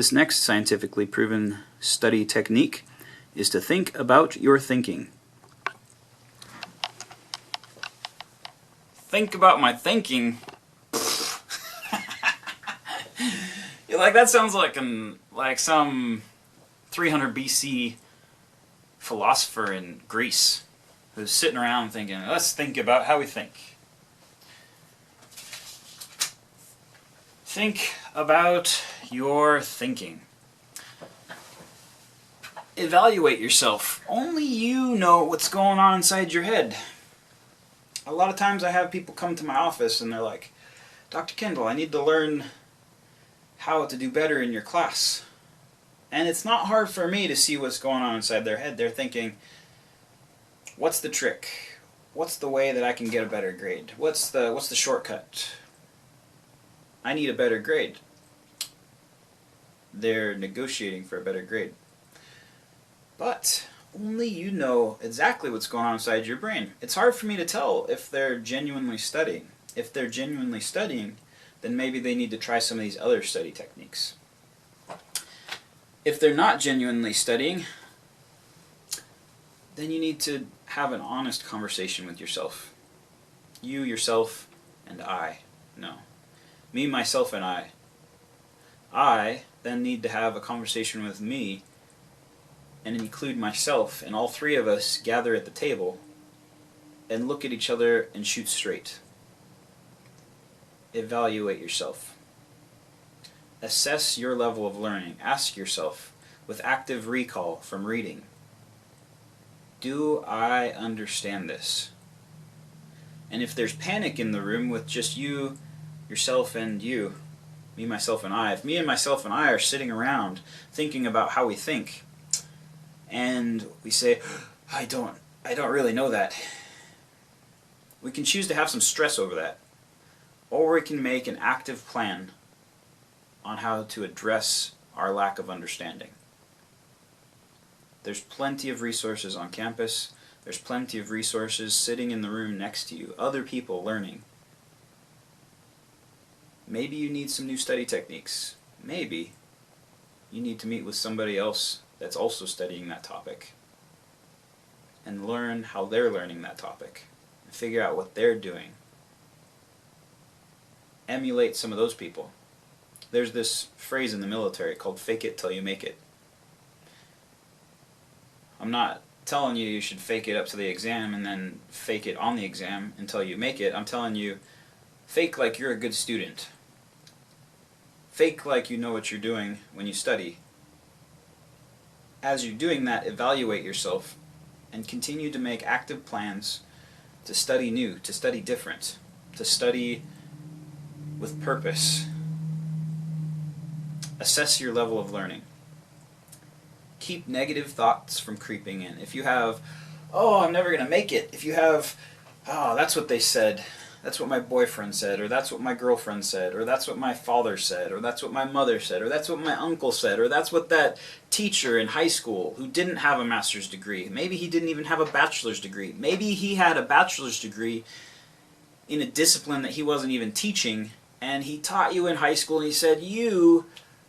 This next scientifically proven study technique is to think about your thinking. Think about my thinking? You're like, that sounds like some 300 BC philosopher in Greece who's sitting around thinking, let's think about how we think. Think about your thinking. Evaluate yourself. Only you know what's going on inside your head. A lot of times I have people come to my office and they're like, Dr. Kendall, I need to learn how to do better in your class. And it's not hard for me to see what's going on inside their head. They're thinking, what's the trick? What's the way that I can get a better grade? What's the shortcut? I need a better grade. They're negotiating for a better grade. But only you know exactly what's going on inside your brain. It's hard for me to tell if they're genuinely studying. If they're genuinely studying, then maybe they need to try some of these other study techniques. If they're not genuinely studying, then you need to have an honest conversation with yourself. You, yourself, and I. No. Me, myself, and I. I then need to have a conversation with me and include myself, and all three of us gather at the table and look at each other and shoot straight. Evaluate yourself. Assess your level of learning. Ask yourself, with active recall from reading, do I understand this? And if there's panic in the room with just you, yourself, and you, me, myself, and I, if me and myself and I are sitting around thinking about how we think, and we say, I don't really know that, we can choose to have some stress over that. Or we can make an active plan on how to address our lack of understanding. There's plenty of resources on campus. There's plenty of resources sitting in the room next to you, other people learning. Maybe you need some new study techniques. Maybe you need to meet with somebody else that's also studying that topic and learn how they're learning that topic and figure out what they're doing. Emulate some of those people. There's this phrase in the military called fake it till you make it. I'm not telling you should fake it up to the exam and then fake it on the exam until you make it. I'm telling you, fake like you're a good student. Fake like you know what you're doing when you study. As you're doing that, evaluate yourself and continue to make active plans to study new, to study different, to study with purpose. Assess your level of learning. Keep negative thoughts from creeping in. If you have, oh, I'm never going to make it. If you have, oh, that's what they said. That's what my boyfriend said, or that's what my girlfriend said, or that's what my father said, or that's what my mother said, or that's what my uncle said, or that's what that teacher in high school who didn't have a master's degree, maybe he didn't even have a bachelor's degree, maybe he had a bachelor's degree in a discipline that he wasn't even teaching, and he taught you in high school and he said, you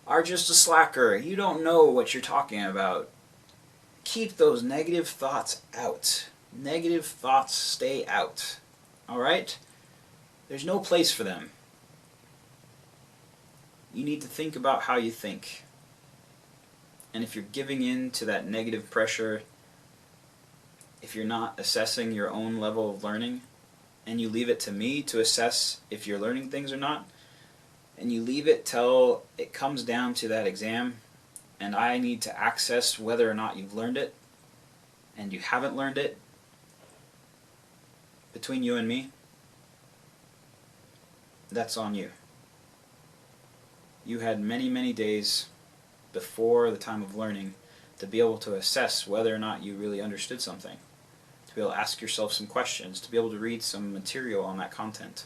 are just a slacker, you don't know what you're talking about. Keep those negative thoughts out. Negative thoughts stay out. Alright? There's no place for them. You need to think about how you think. And if you're giving in to that negative pressure, if you're not assessing your own level of learning, and you leave it to me to assess if you're learning things or not, and you leave it till it comes down to that exam, and I need to access whether or not you've learned it, and you haven't learned it, between you and me, that's on you. You had many, many days before the time of learning to be able to assess whether or not you really understood something, to be able to ask yourself some questions, to be able to read some material on that content.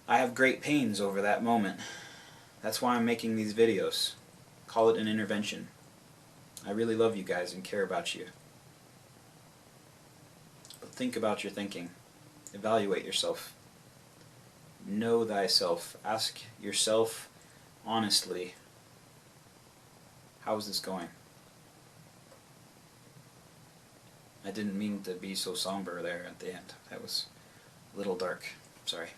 I have great pains over that moment. That's why I'm making these videos. Call it an intervention. I really love you guys and care about you. But think about your thinking. Evaluate yourself. Know thyself. Ask yourself honestly, how is this going? I didn't mean to be so somber there at the end. That was a little dark. Sorry.